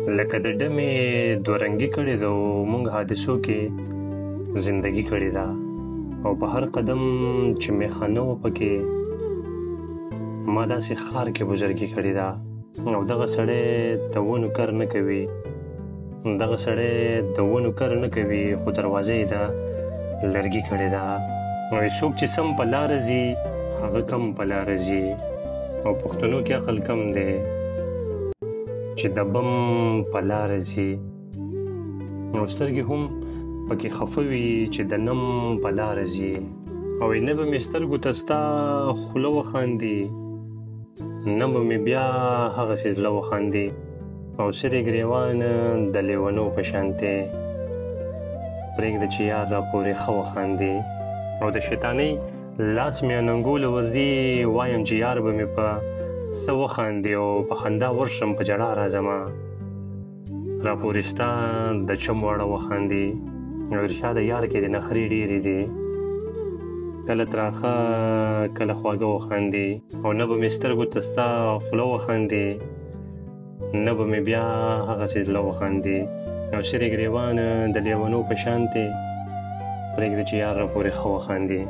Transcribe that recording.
لکه د ډمې دورنګي کړې ده او موږ حادثو کې زندگی کړې ده او په هر قدم چې میخانه و پکې ما داسې ښار کې بزرګي کړې ده او دغه سړی د ونو کر نه کوي دغه سړی د ونو کر نه کوي خو دروازه یې ده لرګي کړې ده او څوک چې سم په لاره ځي هغه کم په لاره ځي او پښتنو کې عقل کم دی چې د بم په لاره ځي او سترګې هم پکې خفه وي چې د نم په لاره ځي او نه به مې سترګو ته ستا خوله وخاندي نه به مې بیا هغسې زړه وخاندي او سرې ګریوان د لیونو په شانتې پرېږده چې یار راپورې ښه وخاندي او د شیطانۍ لاس مې اننګوله ورځي وایم چې یار به مې په څه وخاندي او په خندا ورشم په ژړا راځمه راپورې ستا د چم واړه وخاندي او ارشاد یار کې د نخرې ډېرې دي کله تراخه کله خواږه وخاندي او نه به مې سترګو ته ستا خوله وخاندي نه به مې بیا هغسې زړه وخاندي او سرې ګریوان د لیونو په شانتې پرېږده چې یار راپورې ښه وخاندي